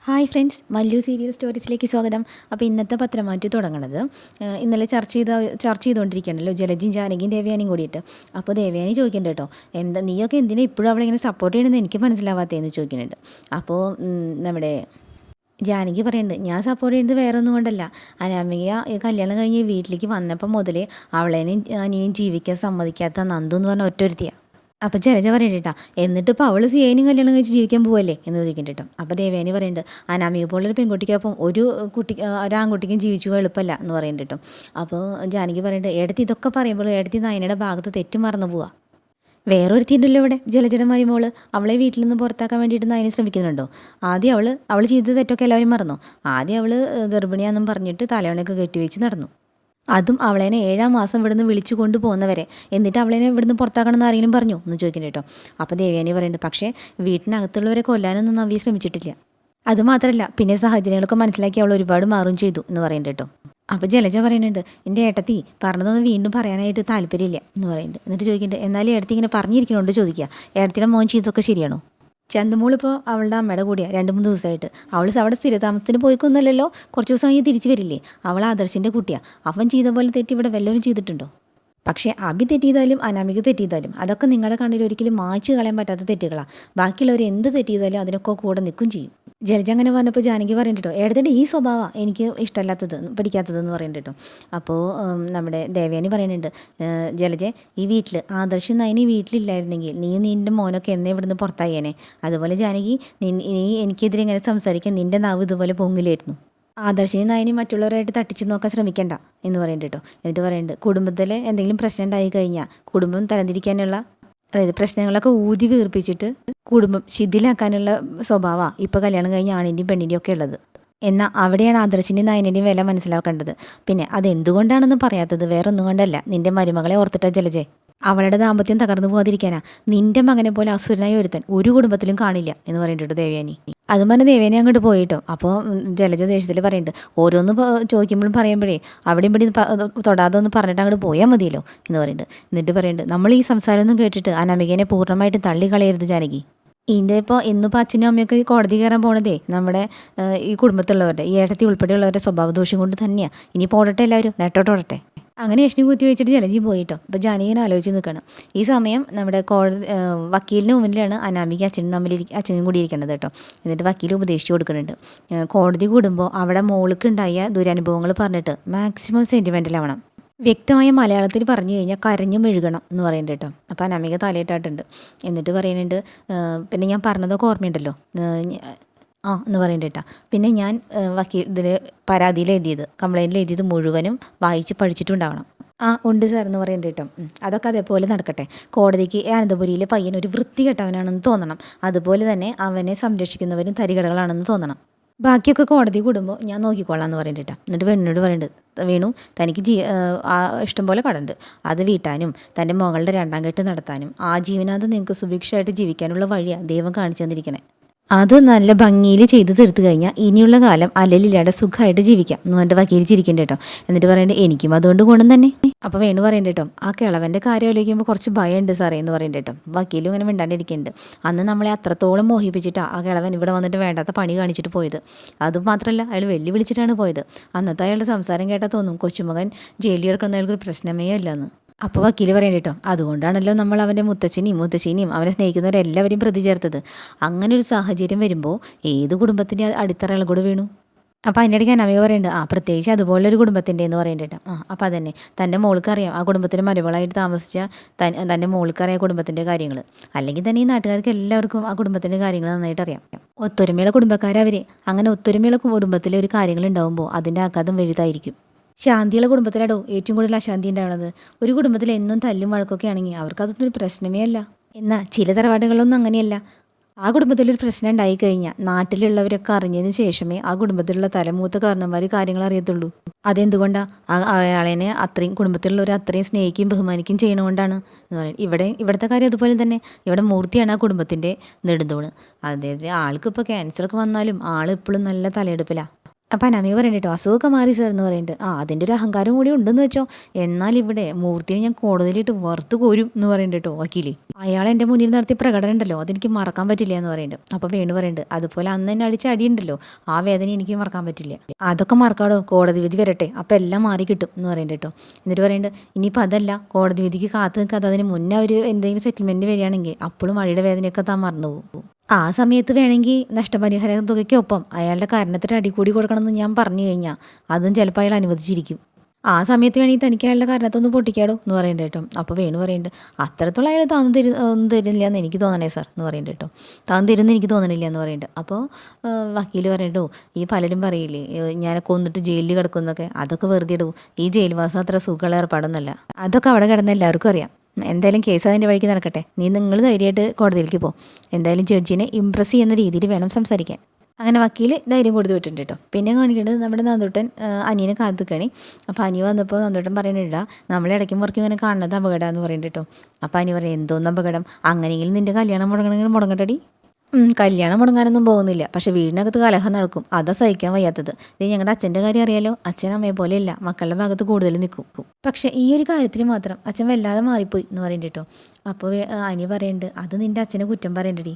Hi friends, Mallu serial സ്റ്റോറീസിലേക്ക് സ്വാഗതം. അപ്പോൾ ഇന്നത്തെ പത്രമാറ്റ് തുടങ്ങുന്നത് ഇന്നലെ ചർച്ച ചെയ്തുകൊണ്ടിരിക്കുകയാണല്ലോ ജലജയും ജാനകിയും ദേവയാനിയും കൂടിയിട്ട്. അപ്പോൾ ദേവയാനി ചോദിക്കുന്നുണ്ട് കേട്ടോ, നീയൊക്കെ എന്തിനാ ഇപ്പോഴും അവളിങ്ങനെ സപ്പോർട്ട് ചെയ്യണമെന്ന് എനിക്ക് മനസ്സിലാവാത്തതെന്ന് ചോദിക്കുന്നുണ്ട്. അപ്പോൾ നമ്മുടെ ജാനകി പറയുന്നുണ്ട്, ഞാൻ സപ്പോർട്ട് ചെയ്യുന്നത് വേറെ ഒന്നും കൊണ്ടല്ല, അനാമിക കല്യാണം കഴിഞ്ഞ് വീട്ടിലേക്ക് വന്നപ്പോൾ മുതലേ അവളേനെയും അനിയനെയും ജീവിക്കാൻ സമ്മതിക്കാത്ത നന്ദു എന്ന് പറഞ്ഞ ഒറ്റൊരുത്തിയാണ്. അപ്പം ജലജ പറയണ്ടേട്ടാ, എന്നിട്ട് ഇപ്പോൾ അവൾ സിയേനും കല്യാണം കഴിച്ച് ജീവിക്കാൻ പോവല്ലേ എന്ന് ചോദിക്കണ്ടേട്ടോ. അപ്പോൾ ദേവേനി പറയുന്നുണ്ട്, അനാമിക പോലൊരു പെൺകുട്ടിക്കൊപ്പം ഒരാൺകുട്ടിക്കും ജീവിച്ചു എളുപ്പമല്ല എന്ന് പറയണ്ടേട്ടോ. അപ്പോൾ ജാനകി പറയുന്നുണ്ട്, ഏടത്തി ഇതൊക്കെ പറയുമ്പോൾ ഏടത്തി നയനയുടെ ഭാഗത്ത് തെറ്റ് മറന്നു പോവാ. വേറൊരുത്തിണ്ടല്ലോ ഇവിടെ, ജലജയുടെ മരുമോള്, അവളെ വീട്ടിൽ നിന്ന് പുറത്താക്കാൻ വേണ്ടിയിട്ട് നയനെ ശ്രമിക്കുന്നുണ്ടോ? ആദ്യം അവൾ ചെയ്ത തെറ്റൊക്കെ എല്ലാവരും മറന്നു. ആദ്യം അവൾ ഗർഭിണിയാണെന്നും പറഞ്ഞിട്ട് തലവണയൊക്കെ കെട്ടിവെച്ച് നടന്നു. അതും അവളേനെ 7-ാം മാസം ഇവിടുന്ന് വിളിച്ചു കൊണ്ടുപോകുന്നവരെ. എന്നിട്ട് അവളേനെ ഇവിടുന്ന് പുറത്താക്കണമെന്ന് ആരെങ്കിലും പറഞ്ഞു എന്ന് ചോദിക്കുന്നു കേട്ടോ. അപ്പോൾ ദേവയാനി പറയുന്നുണ്ട്, പക്ഷേ വീട്ടിനകത്തുള്ളവരെ കൊല്ലാനൊന്നും നവ്യ ശ്രമിച്ചിട്ടില്ല. അതുമാത്രമല്ല, പിന്നെ സാഹചര്യങ്ങളൊക്കെ മനസ്സിലാക്കി അവൾ ഒരുപാട് മാറും ചെയ്തു എന്ന് പറയുന്നുണ്ട് കേട്ടോ. അപ്പോൾ ജലജ പറയുന്നുണ്ട്, എൻ്റെ ഏട്ടത്തി പറഞ്ഞതൊന്നും വീണ്ടും പറയാനായിട്ട് താല്പര്യമില്ല എന്ന് പറയുന്നുണ്ട്. എന്നിട്ട് ചോദിക്കുന്നുണ്ട്, എന്നാലും ഏട്ടത്തി ഇങ്ങനെ പറഞ്ഞിരിക്കണോണ്ട് ചോദിക്കുക, ഏട്ടത്തിയുടെ മോൻ ചെയ്തൊക്കെ ശരിയാണോ? ചന്തുമോളിപ്പോൾ അവളുടെ അമ്മയുടെ കൂടിയാണ് 2-3 ദിവസമായിട്ട്. അവൾ അവിടെ സ്ഥിരതാമസത്തിന് പോയിക്കൊന്നല്ലല്ലോ, കുറച്ച് ദിവസം കഴിഞ്ഞ് തിരിച്ചു വരില്ലേ. അവൾ ആദർശിൻ്റെ കുട്ടിയാണ്. അവൻ ചെയ്ത പോലെ തെറ്റി ഇവിടെ വല്ലവരും ചെയ്തിട്ടുണ്ടോ? പക്ഷേ അഭി തെറ്റിയതാലും അനാമിക തെറ്റിയതാലും അതൊക്കെ നിങ്ങളുടെ കണ്ണിൽ ഒരിക്കലും മായ്ച്ചു കളയാൻ പറ്റാത്ത തെറ്റുകളാണ്. ബാക്കിയുള്ളവർ എന്ത് തെറ്റിയതാലും അതിനൊക്കെ കൂടെ നിൽക്കും ചെയ്യും. ജലജ അങ്ങനെ പറഞ്ഞപ്പോൾ ജാനകി പറയുന്നുണ്ട് കേട്ടോ, ഏടത്തിൻ്റെ ഈ സ്വഭാവമാണ് എനിക്ക് ഇഷ്ടമല്ലാത്തത്, പഠിക്കാത്തതെന്ന് പറയുന്നുണ്ട് കേട്ടോ. അപ്പോൾ നമ്മുടെ ദേവയാനി പറയുന്നുണ്ട്, ജലജ ഈ വീട്ടിൽ ആദർശം നയനി വീട്ടിലില്ലായിരുന്നെങ്കിൽ നിൻ്റെ മോനൊക്കെ എന്നേ ഇവിടുന്ന് പുറത്തായേനെ. അതുപോലെ ജാനകി, നീ എനിക്കെതിരെ ഇങ്ങനെ സംസാരിക്കാൻ നിൻ്റെ നാവ് ഇതുപോലെ പൊങ്ങിലായിരുന്നു. ആദർശിനി നയനി മറ്റുള്ളവരായിട്ട് തട്ടിച്ചു നോക്കാൻ ശ്രമിക്കണ്ട എന്ന് പറയുന്നുണ്ട് കേട്ടോ. എന്നിട്ട് പറയുന്നുണ്ട്, കുടുംബത്തിൽ എന്തെങ്കിലും പ്രശ്നം ഉണ്ടായി കഴിഞ്ഞാൽ കുടുംബം തരംതിരിക്കാനുള്ള, അതായത് പ്രശ്നങ്ങളൊക്കെ ഊതി വീർപ്പിച്ചിട്ട് കുടുംബം ശിഥിലാക്കാനുള്ള സ്വഭാവമാണ് ഇപ്പോൾ കല്യാണം കഴിഞ്ഞ ആണിൻ്റെയും പെണ്ണിൻ്റെയും ഒക്കെ ഉള്ളത്. എന്നാൽ അവിടെയാണ് ആദർശിൻ്റെയും നയനിൻ്റെയും വില മനസ്സിലാക്കേണ്ടത്. പിന്നെ അതെന്തുകൊണ്ടാണെന്ന് പറയാത്തത് വേറെ ഒന്നും കൊണ്ടല്ല, നിൻ്റെ മരുമകളെ ഓർത്തിട്ടാ ജലജെ. അവളുടെ ദാമ്പത്യം തകർന്നു പോകാതിരിക്കാനാ. നിൻ്റെ മകനെ പോലെ അസുരനായി ഒരുത്തൻ ഒരു കുടുംബത്തിലും കാണില്ല എന്ന് പറഞ്ഞിട്ട് ദേവയാനി. അതും പറഞ്ഞ് ദേവേനെ അങ്ങോട്ട് പോയിട്ടോ. അപ്പോൾ ജലജ ദേഷ്യത്തിൽ പറയുന്നുണ്ട്, ഓരോന്ന് ചോദിക്കുമ്പോഴും പറയുമ്പോഴേ അവിടെയും ഇവിടെ തൊടാതെ ഒന്ന് പറഞ്ഞിട്ട് അങ്ങോട്ട് പോയാൽ മതിയല്ലോ എന്ന് പറയുന്നുണ്ട്. എന്നിട്ട് പറയുന്നുണ്ട്, നമ്മൾ ഈ സംസാരമൊന്നും കേട്ടിട്ട് അനാമികനെ പൂർണ്ണമായിട്ട് തള്ളിക്കളയരുത് ജാനകി. ഇതിൻ്റെ ഇപ്പോൾ ഇന്നിപ്പോൾ അച്ഛനും അമ്മയൊക്കെ കോടതി കയറാൻ പോണതേ നമ്മുടെ ഈ കുടുംബത്തിലുള്ളവരുടെ, ഈ ഏട്ടത്തി ഉൾപ്പെടെയുള്ളവരുടെ സ്വഭാവദോഷം കൊണ്ട് തന്നെയാണ്. ഇനി പോടട്ടെ, എല്ലാവരും നേട്ടോട്ടോടട്ടെ. അങ്ങനെ യഷ്ണി കുത്തി വെച്ചിട്ട് ജലജി പോയിട്ടോ. അപ്പോൾ ജാനകിനെ ആലോചിച്ച് നിൽക്കണം. ഈ സമയം നമ്മുടെ വക്കീലിന് മുന്നിലാണ് അനാമിക അച്ഛനും കൂടി ഇരിക്കുന്നത് കേട്ടോ. എന്നിട്ട് വക്കീൽ ഉപദേശിച്ചു കൊടുക്കുന്നുണ്ട്, കോടതി കൂടുമ്പോൾ അവിടെ മോൾക്കുണ്ടായ ദുരനുഭവങ്ങൾ പറഞ്ഞിട്ട് മാക്സിമം സെൻറ്റിമെൻ്റലാവണം. വ്യക്തമായ മലയാളത്തിൽ പറഞ്ഞു കഴിഞ്ഞാൽ കരഞ്ഞു മെഴുകണം എന്ന് പറയുന്നുണ്ട് കേട്ടോ. അപ്പോൾ അനാമിക തലയിട്ടായിട്ടുണ്ട്. എന്നിട്ട് പറയുന്നുണ്ട്, പിന്നെ ഞാൻ പറഞ്ഞതൊക്കെ ഓർമ്മയുണ്ടല്ലോ എന്ന് പറയുന്നുണ്ട് കേട്ടോ. പിന്നെ ഞാൻ ഇതിൽ പരാതിയിൽ എഴുതിയത്, കംപ്ലയിൻറ്റിൽ എഴുതിയത് മുഴുവനും വായിച്ച് പഠിച്ചിട്ടുണ്ടാവണം. ഉണ്ട് സാർ എന്ന് പറയുന്നുണ്ട് കേട്ടോ. അതൊക്കെ അതേപോലെ നടക്കട്ടെ. കോടതിക്ക് അനന്തപുരിയിലെ പയ്യൻ ഒരു വൃത്തികെട്ടവനാണെന്ന് തോന്നണം. അതുപോലെ തന്നെ അവനെ സംരക്ഷിക്കുന്നവരും തരികടകളാണെന്ന് തോന്നണം. ബാക്കിയൊക്കെ കോടതി കൂടുമ്പോൾ ഞാൻ നോക്കിക്കോളാം എന്ന് പറയുന്നുണ്ട് കേട്ടോ. എന്നിട്ട് പെണ്ണിനോട് പറയുന്നുണ്ട്, വേണു തനിക്ക് ഇഷ്ടം പോലെ കടണ്ട്, അത് വീട്ടാനും തൻ്റെ മകളുടെ 2ാം കെട്ട് നടത്താനും ജീവനാഥം നിങ്ങൾക്ക് സുഭിക്ഷമായിട്ട് ജീവിക്കാനുള്ള വഴിയാണ് ദൈവം കാണിച്ചു തന്നിരിക്കണേ. അത് നല്ല ഭംഗിയിൽ ചെയ്ത് തീർത്ത് കഴിഞ്ഞാൽ ഇനിയുള്ള കാലം അല്ലലില്ലാതെ സുഖമായിട്ട് ജീവിക്കാം എന്ന് പറഞ്ഞിട്ട് വക്കീൽ ചിരിക്കണ്ട കേട്ടോ. എന്നിട്ട് പറയേണ്ടത്, എനിക്കും അതുകൊണ്ട് ഗുണം തന്നെ. അപ്പോൾ വേണു പറയണ്ട കേട്ടോ, ആ കിളവൻ്റെ കാര്യം ആലോചിക്കുമ്പോൾ കുറച്ച് ഭയമുണ്ട് സാറേ എന്ന് പറയണ്ട കേട്ടോ. വക്കീലും ഇങ്ങനെ മിണ്ടാണ്ടിരിക്കുന്നുണ്ട്. അന്ന് നമ്മളെ അത്രത്തോളം മോഹിപ്പിച്ചിട്ടാണ് ആ കിളവൻ ഇവിടെ വന്നിട്ട് വേണ്ടാത്ത പണി കാണിച്ചിട്ട് പോയത്. അതുമാത്രമല്ല, അയാൾ വെല്ലുവിളിച്ചിട്ടാണ് പോയത്. അന്നത്തെ അയാളുടെ സംസാരം കേട്ടാൽ തോന്നും കൊച്ചുമകൻ ജയിലിൽ കിടക്കുന്ന അയാൾക്ക് പ്രശ്നമേ അല്ലെന്ന്. അപ്പോൾ വക്കീൽ പറയണ്ട കേട്ടോ, അതുകൊണ്ടാണല്ലോ നമ്മൾ അവൻ്റെ മുത്തശ്ശിനെയും അവനെ സ്നേഹിക്കുന്നവരെല്ലാവരെയും പ്രതി ചേർത്തത്. അങ്ങനെ ഒരു സാഹചര്യം വരുമ്പോൾ ഏത് കുടുംബത്തിൻ്റെ അടിത്തറകൾ കൂടെ വീണു. അപ്പോൾ അതിൻ്റെ ഇടയ്ക്ക് അനാമിക പറയുന്നുണ്ട്, പ്രത്യേകിച്ച് അതുപോലൊരു കുടുംബത്തിൻ്റെ എന്ന് പറയണ്ട കേട്ടോ. അപ്പോൾ അതന്നെ, തൻ്റെ മോൾക്കറിയാം ആ കുടുംബത്തിൻ്റെ മരുമകളായിട്ട് താമസിച്ച തൻ്റെ മോൾക്കറിയാം കുടുംബത്തിൻ്റെ കാര്യങ്ങൾ. അല്ലെങ്കിൽ തന്നെ ഈ നാട്ടുകാർക്ക് എല്ലാവർക്കും ആ കുടുംബത്തിൻ്റെ കാര്യങ്ങൾ നന്നായിട്ട് അറിയാം. ഒത്തൊരുമയുള്ള കുടുംബക്കാരവർ. അങ്ങനെ ഒത്തൊരുമയുള്ള കുടുംബത്തിലെ ഒരു കാര്യങ്ങൾ ഉണ്ടാകുമ്പോൾ അതിൻ്റെ ആഘാതം വലുതായിരിക്കും. ശാന്തിയുള്ള കുടുംബത്തിലാടോ ഏറ്റവും കൂടുതൽ അശാന്തി ഉണ്ടാവുന്നത്. ഒരു കുടുംബത്തിൽ എന്നും തല്ലും വഴക്കൊക്കെ ആണെങ്കിൽ അവർക്കതൊന്നും ഒരു പ്രശ്നമേ അല്ല. എന്നാൽ ചില തറവാടുകളൊന്നും അങ്ങനെയല്ല. ആ കുടുംബത്തിലൊരു പ്രശ്നം ഉണ്ടായിക്കഴിഞ്ഞാൽ നാട്ടിലുള്ളവരൊക്കെ അറിഞ്ഞതിന് ശേഷമേ ആ കുടുംബത്തിലുള്ള തലമൂത്ത കാരണന്മാർ കാര്യങ്ങൾ അറിയത്തുള്ളൂ. അതെന്തുകൊണ്ടാണ്? അയാളെ അത്രയും കുടുംബത്തിലുള്ളവർ അത്രയും സ്നേഹിക്കുകയും ബഹുമാനിക്കുകയും ചെയ്യണതുകൊണ്ടാണ് എന്ന് പറയും. ഇവിടുത്തെ കാര്യം അതുപോലെ തന്നെ. ഇവിടെ മൂർത്തിയാണ് ആ കുടുംബത്തിൻ്റെ നെടുന്തൂണ്. അതായത് ആൾക്കിപ്പോൾ ക്യാൻസറൊക്കെ വന്നാലും ആൾ ഇപ്പോഴും നല്ല തലയെടുപ്പിലാണ്. അപ്പം അനാമിക പറയണ്ട കേട്ടോ, അസുഖമൊക്കെ മാറി സാർ എന്ന് പറയുന്നുണ്ട്. അതിൻ്റെ ഒരു അഹങ്കാരം കൂടി ഉണ്ടെന്ന് വെച്ചോ, എന്നാൽ ഇവിടെ മൂർത്തിനെ ഞാൻ കോടതിയിലിട്ട് വറുത്ത് കോരും എന്ന് പറയുന്നുണ്ട് കേട്ടോ വക്കീല്. അയാൾ എൻ്റെ മുന്നിൽ നടത്തിയ പ്രകടനം ഉണ്ടല്ലോ, അതെനിക്ക് മറക്കാൻ പറ്റില്ല എന്ന് പറയുന്നുണ്ട്. അപ്പോൾ വേണു പറയുന്നുണ്ട്, അതുപോലെ അന്ന് തന്നെ അടിച്ച അടിയുണ്ടല്ലോ, ആ വേദന എനിക്ക് മറക്കാൻ പറ്റില്ല. അതൊക്കെ മറക്കാടോ, കോടതി വിധി വരട്ടെ, അപ്പം എല്ലാം മാറി കിട്ടും എന്ന് പറയുന്നുണ്ട് കേട്ടോ. എന്നിട്ട് പറയുന്നുണ്ട്, ഇനിയിപ്പോൾ അതല്ല, കോടതി വിധിക്ക് കാത്തു നിൽക്കാതെ അതിന് മുന്നേ ഒരു എന്തെങ്കിലും സെറ്റിൽമെൻറ്റ് വരികയാണെങ്കിൽ അപ്പോഴും മഴയുടെ വേദനയൊക്കെ താൻ മറന്നു പോകും. ആ സമയത്ത് വേണമെങ്കിൽ നഷ്ടപരിഹാര തുകയ്ക്കൊപ്പം അയാളുടെ കാരണത്തിന് അടി കൂടി കൊടുക്കണമെന്ന് ഞാൻ പറഞ്ഞു കഴിഞ്ഞാൽ അതും ചിലപ്പോൾ അയാൾ അനുവദിച്ചിരിക്കും. ആ സമയത്ത് വേണമെങ്കിൽ തനിക്ക് അയാളുടെ കാരണത്തൊന്ന് പൊട്ടിക്കാടോ എന്ന് പറയുന്നുണ്ട് കേട്ടോ. അപ്പോൾ വേണു പറയുന്നുണ്ട്, അത്രത്തോളം അയാൾ ഒന്നും തരില്ല എന്ന് എനിക്ക് തോന്നണേ സാർ എന്ന് പറയുന്നുണ്ട് കേട്ടോ. താൻ തരുമെന്ന് എനിക്ക് തോന്നണില്ല എന്ന് പറയുന്നുണ്ട്. അപ്പോൾ വക്കീൽ പറയുന്നുണ്ടോ, ഈ പലരും പറയില്ലേ ഞാൻ കൊന്നിട്ട് ജയിലിൽ കിടക്കുന്നൊക്കെ, അതൊക്കെ വെറുതെ ഇടൂ. ഈ ജയിൽവാസം അത്ര സുഖമുള്ള ഏർപ്പാടൊന്നുമല്ല, അതൊക്കെ അവിടെ കിടന്ന് എല്ലാവർക്കും അറിയാം. എന്തായാലും കേസ് അതിൻ്റെ വഴിക്ക് നടക്കട്ടെ, നിങ്ങൾ ധൈര്യമായിട്ട് കോടതിയിലേക്ക് പോകും. എന്തായാലും ജഡ്ജിനെ ഇമ്പ്രസ് ചെയ്യുന്ന രീതിയിൽ വേണം സംസാരിക്കാൻ. അങ്ങനെ വക്കീൽ ധൈര്യം കൊടുത്ത് വിട്ടിട്ടുണ്ട് കേട്ടോ. പിന്നെ കാണിക്കേണ്ടത് നമ്മുടെ നന്ദൂട്ടൻ അനിയനെ കാത്തുക്കണി. അപ്പോൾ അനി വന്നപ്പോൾ നന്ദൂട്ടൻ പറയുന്നില്ല, നമ്മളിടയ്ക്കും മുറയ്ക്കും ഇങ്ങനെ കാണുന്നത് അപകടമാണെന്ന് പറയുന്നുണ്ട് കേട്ടോ. അപ്പോൾ അനി പറയും, എന്തോന്ന് അപകടം, അങ്ങനെയെങ്കിലും നിൻ്റെ കല്യാണം മുടങ്ങണമെങ്കിൽ മുടങ്ങട്ടടി. കല്യാണം മുടങ്ങാനൊന്നും പോകുന്നില്ല, പക്ഷെ വീടിനകത്ത് കലഹം നടക്കും, അതാ സഹിക്കാൻ വയ്യാത്തത്. ഇത് ഞങ്ങളുടെ അച്ഛൻ്റെ കാര്യം അറിയാലോ, അച്ഛൻ അമ്മയെ പോലെയല്ല, മക്കളുടെ ഭാഗത്ത് കൂടുതൽ നിൽക്കും. പക്ഷേ ഈ ഒരു കാര്യത്തിൽ മാത്രം അച്ഛൻ വല്ലാതെ മാറിപ്പോയി എന്ന് പറയുന്നുണ്ട് കേട്ടോ. അപ്പോൾ അനി പറയുന്നുണ്ട്, അത് നിൻ്റെ അച്ഛനെ കുറ്റം പറയണ്ടടി,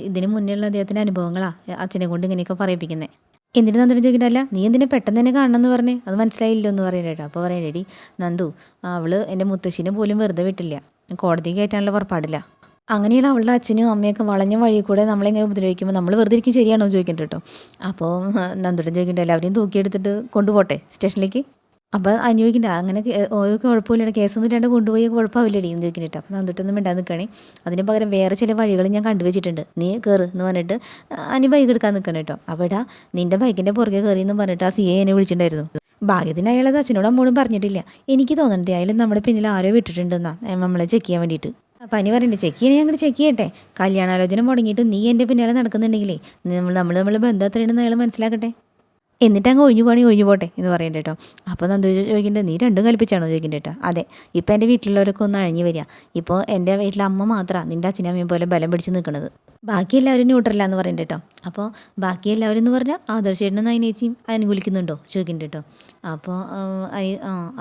ഇതിന് മുന്നേയുള്ള അദ്ദേഹത്തിൻ്റെ അനുഭവങ്ങളാ അച്ഛനെ കൊണ്ട് ഇങ്ങനെയൊക്കെ പറയിപ്പിക്കുന്നത്. എന്തിനു നന്ദു ചോദിക്കണ്ടല്ല, നീ എന്തിനെ പെട്ടെന്ന് തന്നെ കാണണമെന്ന് പറഞ്ഞേ, അത് മനസ്സിലായില്ലോ എന്ന് പറയുന്നുണ്ട്. അപ്പോൾ പറയണ്ടടി, നന്ദു അവള് എൻ്റെ മുത്തശ്ശിനെ പോലും വെറുതെ വിട്ടില്ല, കോടതി കയറ്റാനുള്ള പുറപ്പാടില്ല. അങ്ങനെയുള്ള അവളുടെ അച്ഛനും അമ്മയൊക്കെ വളഞ്ഞ വഴി കൂടെ നമ്മളിങ്ങനെ ഉപദ്രവിക്കുമ്പോൾ നമ്മൾ വെറുതെ ഇരിക്കും ശരിയാണോ ചോദിക്കണ്ട കേട്ടോ. അപ്പോൾ നന്ദുട്ടൻ ചോദിക്കണ്ട, എല്ലാവരെയും തൂക്കിയെടുത്തിട്ട് കൊണ്ടുപോട്ടെ സ്റ്റേഷനിലേക്ക്. അപ്പോൾ അനുഭവിക്കണ്ട, അങ്ങനെ ഒരു കുഴപ്പമില്ല, കേസൊന്നും ഇല്ലാണ്ട് കൊണ്ടുപോയി കുഴപ്പമില്ലടി എന്ന് ചോദിക്കുന്നുണ്ട്. അപ്പോൾ നന്ദുട്ടൊന്നും മിണ്ടാതെ നിൽക്കണേ, അതിന് പകരം വേറെ ചില വഴികൾ ഞാൻ കണ്ടുവച്ചിട്ടുണ്ട്, നീ കയറ് എന്ന് പറഞ്ഞിട്ട് അനി ബൈക്ക് എടുക്കാൻ നിൽക്കണം കേട്ടോ. അപ്പോൾ ഇടാ നിൻ്റെ ബൈക്കിൻ്റെ പുറകെ കയറി എന്ന് പറഞ്ഞിട്ട് ആ CA എന്നെ വിളിച്ചിട്ടുണ്ടായിരുന്നു. ഭാഗ്യത്തിന് അയാളത് അച്ഛനോടും അമ്മോടും പറഞ്ഞിട്ടില്ല. എനിക്ക് തോന്നുന്നുണ്ട് അയാൾ നമ്മുടെ പിന്നിൽ ആരോ വിട്ടിട്ടുണ്ടെന്നാ, നമ്മളെ ചെക്ക് ചെയ്യാൻ വേണ്ടിയിട്ട്. അപ്പം അനി പറയുന്നുണ്ട്, ചെക്ക് ചെയ്യണേ, ഞങ്ങൾ ചെക്ക് ചെയ്യട്ടെ, കല്യാണാലോചന മുടങ്ങിയിട്ട് നീ എൻ്റെ പിന്നാലെ നടക്കുന്നുണ്ടെങ്കിലേ നമ്മൾ ബന്ധം എത്രയുണ്ടെന്ന് അയാൾ മനസ്സിലാക്കട്ടെ, എന്നിട്ട് അങ്ങ് ഒഴിഞ്ഞു പോട്ടെ എന്ന് പറയണ്ട കേട്ടോ. അപ്പോൾ നന്ദു ചോദിക്കേണ്ടത്, നീ രണ്ടും കൽപ്പിച്ചാണോ ചോദിക്കേണ്ട കേട്ടോ. അതെ, ഇപ്പോൾ എൻ്റെ വീട്ടിലുള്ളവരൊക്കെ ഒന്ന് അഴിഞ്ഞു വരിക, ഇപ്പോൾ എൻ്റെ വീട്ടിലെ അമ്മ മാത്രമാണ് നിൻ്റെ അച്ഛനമ്മയും പോലെ ബലം പിടിച്ച് നിൽക്കുന്നത്, ബാക്കി എല്ലാവരും ന്യൂട്രല്ല എന്ന് പറയണ്ട കേട്ടോ. അപ്പോൾ ബാക്കി എല്ലാവരും എന്ന് പറഞ്ഞാൽ ആദർശേട്ടനും നയനേച്ചിയും അനുകൂലിക്കുന്നുണ്ടോ ചോദിക്കുന്നുണ്ട് കേട്ടോ. അപ്പോൾ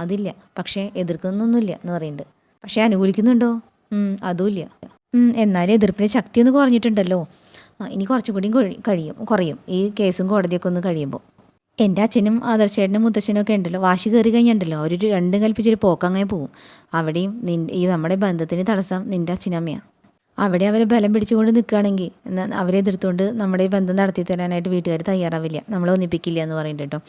അതില്ല, പക്ഷേ എതിർക്കുന്നൊന്നുമില്ല എന്ന് പറയുന്നുണ്ട്. പക്ഷേ അനുകൂലിക്കുന്നുണ്ടോ, അതുമില്ല. എന്നാലും എതിർപ്പിൻ്റെ ശക്തി ഒന്ന് കുറഞ്ഞിട്ടുണ്ടല്ലോ, ഇനി കുറച്ചുകൂടി കുറയും ഈ കേസും കോടതിയൊക്കെ ഒന്ന് കഴിയുമ്പോൾ. എൻ്റെ അച്ഛനും ആദർശേട്ടനും മുത്തച്ഛനും ഒക്കെ ഉണ്ടല്ലോ, വാശി കയറി കഴിഞ്ഞിട്ടുണ്ടല്ലോ, അവരൊരു രണ്ടും കൽപ്പിച്ചൊരു പോക്കങ്ങനെ പോവും. അവിടെയും ഈ നമ്മുടെ ബന്ധത്തിന് തടസ്സം നിൻ്റെ അച്ഛനമ്മയാണ്. അവിടെ അവരെ ബലം പിടിച്ചുകൊണ്ട് നിൽക്കുകയാണെങ്കിൽ അവരെ എതിർത്തുകൊണ്ട് നമ്മുടെ ഈ ബന്ധം നടത്തി തരാനായിട്ട് വീട്ടുകാർ തയ്യാറാവില്ല, നമ്മളെ ഒന്നിപ്പിക്കില്ല എന്ന് പറയുന്നുണ്ട് കേട്ടോ.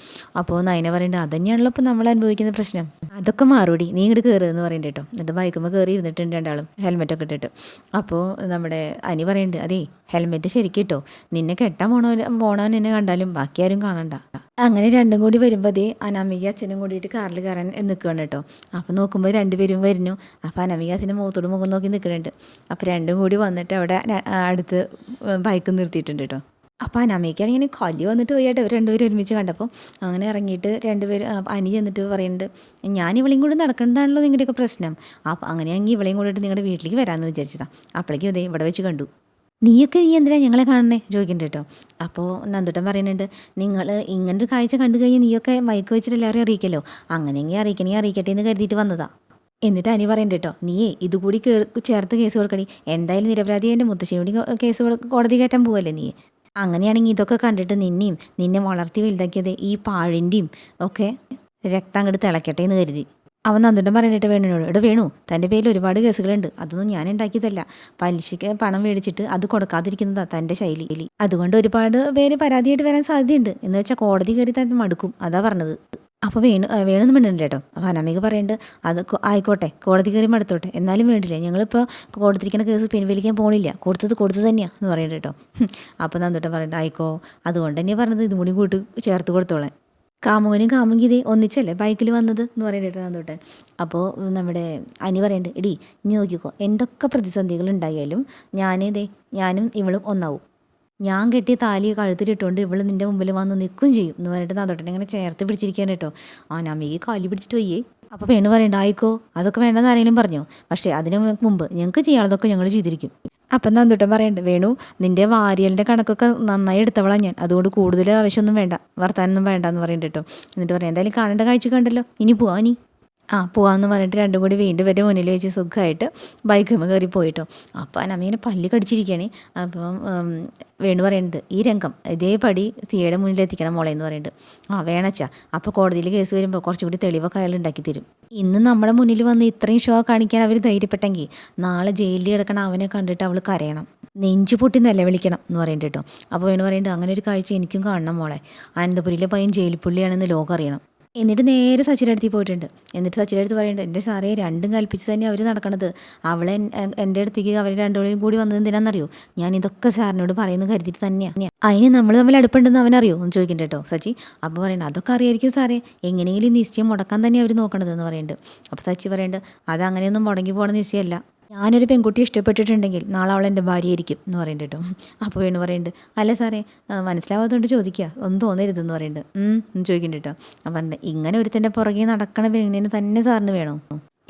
അപ്പോൾ നയന പറയുന്നുണ്ട്, അതന്നെയാണല്ലോ ഇപ്പോൾ നമ്മൾ അനുഭവിക്കുന്ന പ്രശ്നം, അതൊക്കെ മാറൂടി, നീ ഇങ്ങോട്ട് കയറുക എന്ന് പറയുന്നുണ്ട് കേട്ടോ. എന്നിട്ട് ബൈക്കുമ്പോൾ കയറി ഇരുന്നിട്ടുണ്ട് രണ്ടാളും ഹെൽമെറ്റൊക്കെ ഇട്ടിട്ട്. അപ്പോൾ നമ്മുടെ അനി പറയുന്നുണ്ട്, അതേ ഹെൽമെറ്റ് ശരിക്കും കേട്ടോ, നിന്നെ കെട്ടാൻ പോണവൻ എന്നെ കണ്ടാലും ബാക്കി ആരും കാണണ്ട. അങ്ങനെ രണ്ടും കൂടി വരുമ്പോൾ അതേ അനാമിക അച്ഛനും കൂടിയിട്ട് കാറിൽ കയറാൻ നിൽക്കുകയാണ് കേട്ടോ. അപ്പോൾ നോക്കുമ്പോൾ രണ്ടുപേരും വരുന്നു. അപ്പോൾ അനാമിക അച്ഛൻ്റെ മുഖത്തോട് മുഖം നോക്കി നിൽക്കുന്നുണ്ട്. അപ്പോൾ രണ്ടും കൂടി വന്നിട്ട് അവിടെ അടുത്ത് ബൈക്ക് നിർത്തിയിട്ടുണ്ട് കേട്ടോ. അപ്പോൾ അനാമികയാണെങ്കിൽ ഇങ്ങനെ കലി വന്നിട്ട് പോയിട്ട് അവർ രണ്ടുപേരും ഒരുമിച്ച് കണ്ടപ്പോൾ അങ്ങനെ ഇറങ്ങിയിട്ട് രണ്ടുപേരും അനി ചെന്നിട്ട് പറയുന്നുണ്ട്, ഞാൻ ഇവളെയും കൂടി നടക്കുന്നതാണല്ലോ നിങ്ങളുടെയൊക്കെ പ്രശ്നം, അപ്പോൾ അങ്ങനെയാണെങ്കിൽ ഇവളെയും കൂടിയിട്ട് നിങ്ങളുടെ വീട്ടിലേക്ക് വരാമെന്ന് വിചാരിച്ചതാണ്. അപ്പോഴേക്കും ഇതേ ഇവിടെ വെച്ച് കണ്ടു. നീ എന്തിനാ ഞങ്ങളെ കാണണേ ചോദിക്കുന്നുണ്ട് കേട്ടോ. അപ്പോൾ നന്ദുട്ടൻ പറയുന്നുണ്ട്, നിങ്ങൾ ഇങ്ങനൊരു കാഴ്ച കണ്ടു കഴിഞ്ഞാൽ നീയൊക്കെ മയക്ക് വെച്ചിട്ട് എല്ലാവരും അറിയിക്കല്ലോ, അങ്ങനെയെങ്കിൽ അറിയിക്കട്ടെ എന്ന് കരുതിയിട്ട് വന്നതാ. എന്നിട്ട് അനി പറയുന്നുണ്ട് കേട്ടോ, നീയേ ഇതുകൂടി ചേർത്ത് കേസ് കൊടുക്കണി, എന്തായാലും നിരപരാധി എൻ്റെ മുത്തശ്ശിനോടി കേസ് കോടതി കയറ്റാൻ പോവല്ലേ നീ. അങ്ങനെയാണെങ്കിൽ ഇതൊക്കെ കണ്ടിട്ട് നിന്നെ വളർത്തി വലുതാക്കിയത് ഈ പാഴിൻ്റെയും ഒക്കെ രക്തം അങ്ങോട്ട് തിളക്കട്ടെ എന്ന് കരുതി. അവൻ നന്ദുട്ടൻ പറഞ്ഞിട്ട് വേണുനോട്, ഇവിടെ വേണു തൻ്റെ പേരിൽ ഒരുപാട് കേസുകളുണ്ട്, അതൊന്നും ഞാൻ ഉണ്ടാക്കിയതല്ല, പലിശയ്ക്ക് പണം മേടിച്ചിട്ട് അത് കൊടുക്കാതിരിക്കുന്നതാ തൻ്റെ ശൈലി, അതുകൊണ്ട് ഒരുപാട് പേര് പരാതിയായിട്ട് വരാൻ സാധ്യതയുണ്ട്, എന്ന് വെച്ചാൽ കോടതി കയറി തന്നെ മടുക്കും, അതാ പറഞ്ഞത്. അപ്പോൾ വേണമെന്ന് മിണ്ടുന്നുണ്ട് കേട്ടോ. അപ്പോൾ അനാമിക പറയുന്നുണ്ട്, അത് ആയിക്കോട്ടെ, കോടതി കയറി മടുത്തോട്ടെ, എന്നാലും വേണ്ടില്ല, ഞങ്ങളിപ്പോൾ കൊടുത്തിരിക്കുന്ന കേസ് പിൻവലിക്കാൻ പോകണില്ല, കൊടുത്തത് തന്നെയാണ് എന്ന് പറയുന്നുണ്ട് കേട്ടോ. അപ്പോൾ നന്ദുട്ടൻ പറയുന്നുണ്ട്, ആയിക്കോ, അതുകൊണ്ട് തന്നെയാണ് പറഞ്ഞത് ഇതും കൂടി കൂട്ടി ചേർത്ത് കൊടുത്തോളാൻ, കാമുകനും കാമുകിതേ ഒന്നിച്ചല്ലേ ബൈക്കിൽ വന്നത് എന്ന് പറയുന്നുണ്ട് നന്ദുട്ടൻ. അപ്പോൾ നമ്മുടെ അനി പറയുന്നുണ്ട്, എടി ഇനി നോക്കിക്കോ, എന്തൊക്കെ പ്രതിസന്ധികൾ ഉണ്ടായാലും ഞാനും ഇവളും ഒന്നാവും, ഞാൻ കെട്ടിയ താലി കഴുത്തിലിട്ടുകൊണ്ട് ഇവള് നിൻ്റെ മുമ്പിൽ വന്ന് നിൽക്കുകയും ചെയ്യും എന്ന് പറഞ്ഞിട്ട് നന്ദുട്ടൻ ഇങ്ങനെ ചേർത്ത് പിടിച്ചിരിക്കാൻ കേട്ടോ. അനാമിക കാലി പിടിച്ചിട്ട് പോയേ. അപ്പോൾ വേണു പറയണ്ട ആയിക്കോ അതൊക്കെ വേണ്ടെന്ന് ആരെങ്കിലും പറഞ്ഞോ, പക്ഷേ അതിന് മുമ്പ് ഞങ്ങൾക്ക് ചെയ്യാനുള്ളതൊക്കെ ഞങ്ങൾ ചെയ്തിരിക്കും. അപ്പം നന്ദുട്ടൻ പറയണ്ട് വേണു നിൻ്റെ വാരിയലിൻ്റെ കണക്കൊക്കെ നന്നായി എടുത്തവളാണ് ഞാൻ, അതുകൊണ്ട് കൂടുതൽ ആവശ്യമൊന്നും വേണ്ട, വർത്താനൊന്നും വേണ്ട എന്ന് പറയുന്നുണ്ട് കേട്ടോ. എന്നിട്ട് പറയാം എന്തായാലും കാണേണ്ട കാഴ്ച കണ്ടല്ലോ, ഇനി പോവാ നീ. പോവാമെന്ന് പറഞ്ഞിട്ട് രണ്ടും കൂടി വീണ്ടും വരെ മുന്നിൽ വെച്ച് സുഖമായിട്ട് ബൈക്കുമ്മ കയറി പോയിട്ടോ. അപ്പോൾ അനമ്മീനെ പല്ല് കടിച്ചിരിക്കുകയാണ്. അപ്പം വേണു പറയുന്നുണ്ട് ഈ രംഗം ഇതേപടി സിയുടെ മുന്നിൽ എത്തിക്കണം മോളെ എന്ന് പറയുന്നുണ്ട്. വേണച്ചാ, അപ്പോൾ കോടതിയിൽ കേസ് വരുമ്പോൾ കുറച്ചുകൂടി തെളിവൊക്കെ അയാൾ ഉണ്ടാക്കി തരും. ഇന്ന് നമ്മുടെ മുന്നിൽ വന്ന് ഇത്രയും ഷോ കാണിക്കാൻ അവർ ധൈര്യപ്പെട്ടെങ്കിൽ നാളെ ജയിലിൽ കിടക്കണ അവനെ കണ്ടിട്ട് അവൾ കരയണം, നെഞ്ചു പൊട്ടി നിലവിളിക്കണം എന്ന് പറയുന്നുണ്ട് കേട്ടോ. അപ്പോൾ വേണു പറയുന്നുണ്ട് അങ്ങനെ ഒരു കാഴ്ച എനിക്കും കാണണം മോളെ, അനന്തപുരിയിലെ പയ്യൻ ജയിൽ പുള്ളിയാണെന്ന് ലോകം അറിയണം. എന്നിട്ട് നേരെ സച്ചിയുടെ അടുത്ത് പോയിട്ടുണ്ട്. എന്നിട്ട് സച്ചിയുടെ അടുത്ത് പറയുന്നുണ്ട് എൻ്റെ സാറേ രണ്ടും കൽപ്പിച്ച് തന്നെ അവർ നടക്കണത്, അവളെ എൻ്റെ അടുത്തേക്ക് അവർ രണ്ടുപേരും കൂടി വന്നത് എന്തിനാണെന്നറിയോ, ഞാൻ ഇതൊക്കെ സാറിനോട് പറയുന്നു കരുതിയിട്ട് തന്നെയാണ്. അതിന് നമ്മൾ തമ്മിൽ അടുപ്പുണ്ടെന്ന് അവനറിയോ എന്ന് ചോദിക്കണ്ട കേട്ടോ സച്ചി. അപ്പോൾ പറയുന്നുണ്ട് അതൊക്കെ അറിയായിരിക്കും സാറേ, എങ്ങനെയെങ്കിലും നിശ്ചയം മുടക്കാൻ തന്നെ അവർ നോക്കണത് എന്ന് പറയുന്നുണ്ട്. അപ്പോൾ സച്ചി പറയുന്നുണ്ട് അത് അങ്ങനെയൊന്നും മുടങ്ങി പോകണ നിശ്ചയമല്ല, ഞാനൊരു പെൺകുട്ടി ഇഷ്ടപ്പെട്ടിട്ടുണ്ടെങ്കിൽ നാളെ അവൾ എൻ്റെ ഭാര്യയായിരിക്കും എന്ന് പറയുന്നുണ്ട് കേട്ടോ. അപ്പോൾ വേണു പറയുന്നുണ്ട് അല്ല സാറേ മനസ്സിലാവാത്തതുകൊണ്ട് ചോദിക്കുക, ഒന്നും തോന്നരുതെന്ന് പറയുന്നുണ്ട്. ചോദിക്കുന്നുണ്ട് കേട്ടോ. അപ്പം ഇങ്ങനെ ഒരുത്തൻ്റെ പുറകെ നടക്കണ പെണ്ണിന് തന്നെ സാറിന് വേണോ?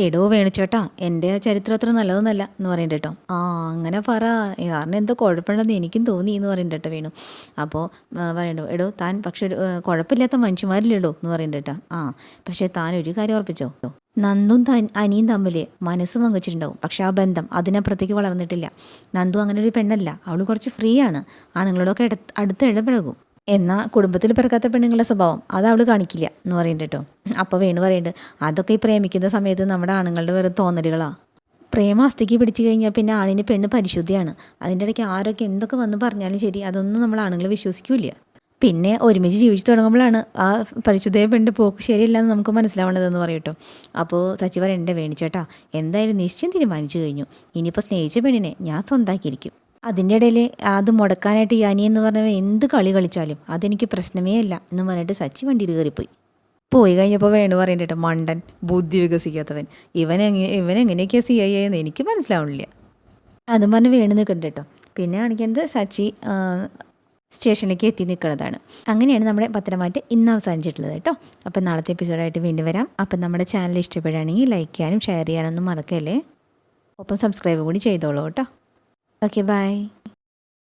എടോ വേണിച്ചേട്ടാ എൻ്റെ ചരിത്രം അത്ര നല്ലതൊന്നല്ല എന്ന് പറയുന്നുണ്ട് കേട്ടോ. അങ്ങനെ പറ, സാറിന് എന്തോ കുഴപ്പമുണ്ടെന്ന് എനിക്കും തോന്നി എന്ന് പറയുന്നുണ്ട് കേട്ടോ വേണു. അപ്പോൾ പറയുന്നുണ്ടോ എടോ താൻ പക്ഷെ ഒരു കുഴപ്പമില്ലാത്ത മനുഷ്യന്മാരില്ലടോ എന്ന് പറയുന്നുണ്ട് കേട്ടോ. പക്ഷേ താൻ ഒരു കാര്യം ഉറപ്പിച്ചോ, നന്ദും അനിയും തമ്മിൽ മനസ്സ് പങ്കുവച്ചിട്ടുണ്ടാവും, പക്ഷെ ആ ബന്ധം അതിനപ്പുറത്തേക്ക് വളർന്നിട്ടില്ല. നന്ദു അങ്ങനെ ഒരു പെണ്ണല്ല, അവൾ കുറച്ച് ഫ്രീ ആണ്, ആണുങ്ങളോടൊക്കെ അടുത്ത് ഇടപഴകും. എന്നാൽ കുടുംബത്തിൽ പിറക്കാത്ത പെണ്ണുങ്ങളുടെ സ്വഭാവം അത് അവൾ കാണിക്കില്ല എന്ന് പറയുന്നുണ്ട് കേട്ടോ. അപ്പോൾ വേണു പറയുന്നുണ്ട് അതൊക്കെ ഈ പ്രേമിക്കുന്ന സമയത്ത് നമ്മുടെ ആണുങ്ങളുടെ വെറും തോന്നലുകളാണ്. പ്രേമ അസ്ഥിക്ക് പിടിച്ചു കഴിഞ്ഞാൽ പിന്നെ ആണിന് പെണ്ണ് പരിശുദ്ധിയാണ്. അതിൻ്റെ ഇടയ്ക്ക് ആരൊക്കെ എന്തൊക്കെ വന്ന് പറഞ്ഞാലും ശരി അതൊന്നും നമ്മൾ ആണുങ്ങൾ വിശ്വസിക്കില്ല. പിന്നെ ഒരുമിച്ച് ജീവിച്ചു തുടങ്ങുമ്പോഴാണ് ആ പരിശുദ്ധയെ പെണ്ണ് പോക്ക് ശരിയല്ലെന്ന് നമുക്ക് മനസ്സിലാവേണ്ടതെന്ന് പറയും കേട്ടോ. അപ്പോൾ സച്ചി പറയണ്ടേ വേണിച്ചേട്ടാ എന്തായാലും നിശ്ചയം തീരുമാനിച്ചു കഴിഞ്ഞു, ഇനിയിപ്പോൾ സ്നേഹിച്ച പെണ്ണിനെ ഞാൻ സ്വന്താക്കിയിരിക്കും. അതിൻ്റെ ഇടയിൽ അത് മുടക്കാനായിട്ട് ഈ അനി എന്ന് പറഞ്ഞവ എന്ത് കളി കളിച്ചാലും അതെനിക്ക് പ്രശ്നമേ അല്ല എന്ന് പറഞ്ഞിട്ട് സച്ചി വണ്ടിയിൽ കയറിപ്പോയി. പോയി കഴിഞ്ഞപ്പോൾ വേണു പറയണ്ട കേട്ടോ മണ്ടൻ, ബുദ്ധി വികസിക്കാത്തവൻ, ഇവനെങ്ങനെയൊക്കെയാണ് CI എന്ന് എനിക്ക് മനസ്സിലാവണില്ല. അതും പറഞ്ഞ് വേണു നിൽക്കണ്ട കേട്ടോ. പിന്നെ കാണിക്കുന്നത് സച്ചി സ്റ്റേഷനിലേക്ക് എത്തി നിൽക്കുന്നതാണ്. അങ്ങനെയാണ് നമ്മുടെ പത്രമായിട്ട് ഇന്ന് അവസാനിച്ചിട്ടുള്ളത് കേട്ടോ. അപ്പം നാളത്തെ എപ്പിസോഡായിട്ട് വീണ്ടും വരാം. അപ്പം നമ്മുടെ ചാനൽ ഇഷ്ടപ്പെടുകയാണെങ്കിൽ ലൈക്ക് ചെയ്യാനും ഷെയർ ചെയ്യാനൊന്നും മറക്കല്ലേ. ഒപ്പം സബ്സ്ക്രൈബ് കൂടി ചെയ്തോളൂ കേട്ടോ. Okay bye.